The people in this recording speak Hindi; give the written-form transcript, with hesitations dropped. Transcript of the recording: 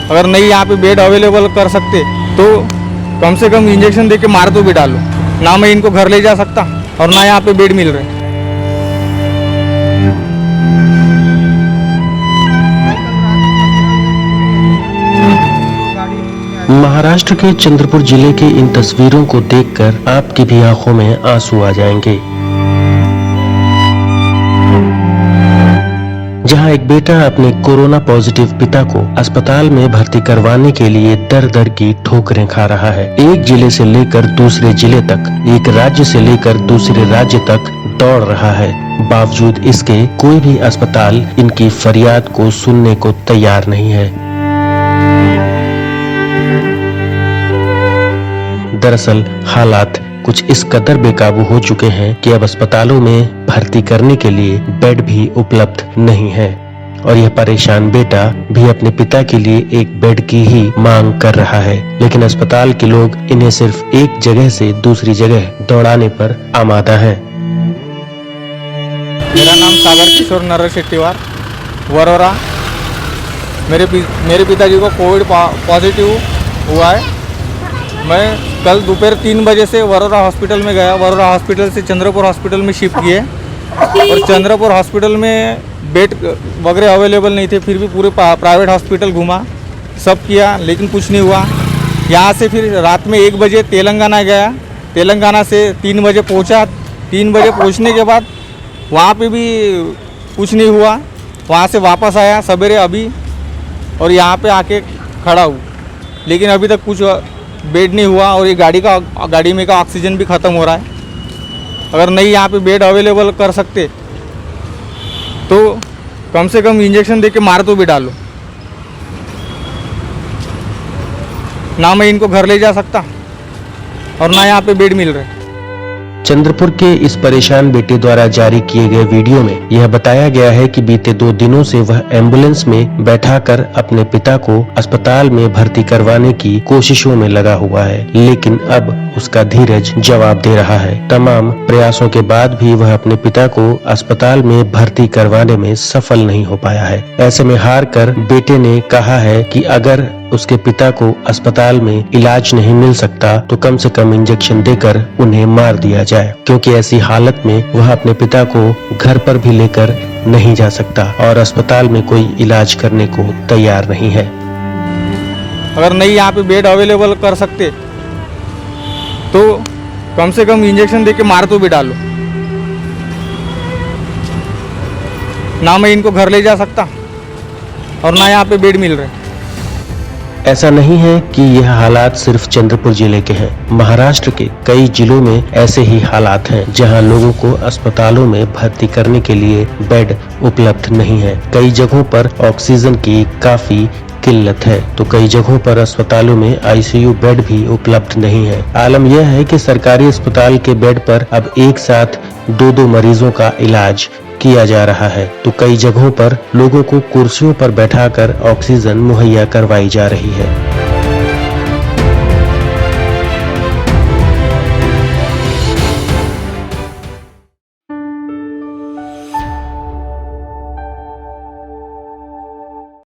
अगर नहीं यहाँ पे बेड अवेलेबल कर सकते तो कम से कम इंजेक्शन दे के मार तो भी डालो ना। मैं इनको घर ले जा सकता और ना यहाँ पे बेड मिल रहे। महाराष्ट्र के चंद्रपुर जिले की इन तस्वीरों को देखकर आपकी भी आंखों में आंसू आ जाएंगे, जहां एक बेटा अपने कोरोना पॉजिटिव पिता को अस्पताल में भर्ती करवाने के लिए दर दर की ठोकरें खा रहा है। एक जिले से लेकर दूसरे जिले तक, एक राज्य से लेकर दूसरे राज्य तक दौड़ रहा है। बावजूद इसके कोई भी अस्पताल इनकी फरियाद को सुनने को तैयार नहीं है। दरअसल हालात कुछ इस कदर बेकाबू हो चुके हैं कि अब अस्पतालों में भर्ती करने के लिए बेड भी उपलब्ध नहीं है और यह परेशान बेटा भी अपने पिता के लिए एक बेड की ही मांग कर रहा है, लेकिन अस्पताल के लोग इन्हें सिर्फ एक जगह से दूसरी जगह दौड़ाने पर आमादा हैं। मेरा नाम सागर किशोर नर शेट्टीवार, वरोरा। मेरे पिताजी को कोविड पॉजिटिव हुआ है। मैं कल दोपहर 3 बजे से वरोरा हॉस्पिटल में गया। वरोरा हॉस्पिटल से चंद्रपुर हॉस्पिटल में शिफ्ट किए और चंद्रपुर हॉस्पिटल में बेड वगैरह अवेलेबल नहीं थे। फिर भी पूरे प्राइवेट हॉस्पिटल घूमा, सब किया, लेकिन कुछ नहीं हुआ। यहाँ से फिर रात में 1 बजे तेलंगाना गया। तेलंगाना से 3 बजे पहुँचा। 3 बजे पहुँचने के बाद वहाँ पे भी कुछ नहीं हुआ। वहाँ से वापस आया सवेरे अभी और यहाँ पे आके खड़ा हूँ, लेकिन अभी तक कुछ बेड नहीं हुआ और ये गाड़ी में का ऑक्सीजन भी ख़त्म हो रहा है। अगर नहीं यहाँ पे बेड अवेलेबल कर सकते तो कम से कम इंजेक्शन दे के मार तो भी डालो ना। मैं इनको घर ले जा सकता और ना यहाँ पे बेड मिल रहे। चंद्रपुर के इस परेशान बेटे द्वारा जारी किए गए वीडियो में यह बताया गया है कि बीते 2 दिनों से वह एम्बुलेंस में बैठाकर अपने पिता को अस्पताल में भर्ती करवाने की कोशिशों में लगा हुआ है, लेकिन अब उसका धीरज जवाब दे रहा है। तमाम प्रयासों के बाद भी वह अपने पिता को अस्पताल में भर्ती करवाने में सफल नहीं हो पाया है। ऐसे में हार कर बेटे ने कहा है कि अगर उसके पिता को अस्पताल में इलाज नहीं मिल सकता तो कम से कम इंजेक्शन देकर उन्हें मार दिया जाए, क्योंकि ऐसी हालत में वह अपने पिता को घर पर भी लेकर नहीं जा सकता और अस्पताल में कोई इलाज करने को तैयार नहीं है। अगर नहीं यहाँ पे बेड अवेलेबल कर सकते तो कम से कम इंजेक्शन दे के मार तो भी डालो ना। मैं इनको घर ले जा सकता और ना यहाँ पे बेड मिल रहे। ऐसा नहीं है कि यह हालात सिर्फ चंद्रपुर जिले के हैं। महाराष्ट्र के कई जिलों में ऐसे ही हालात हैं, जहां लोगों को अस्पतालों में भर्ती करने के लिए बेड उपलब्ध नहीं है। कई जगहों पर ऑक्सीजन की काफी किल्लत है तो कई जगहों पर अस्पतालों में आईसीयू बेड भी उपलब्ध नहीं है। आलम यह है कि सरकारी अस्पताल के बेड पर अब एक साथ 2-2 मरीजों का इलाज किया जा रहा है तो कई जगहों पर लोगों को कुर्सियों पर बैठाकर ऑक्सीजन मुहैया करवाई जा रही है।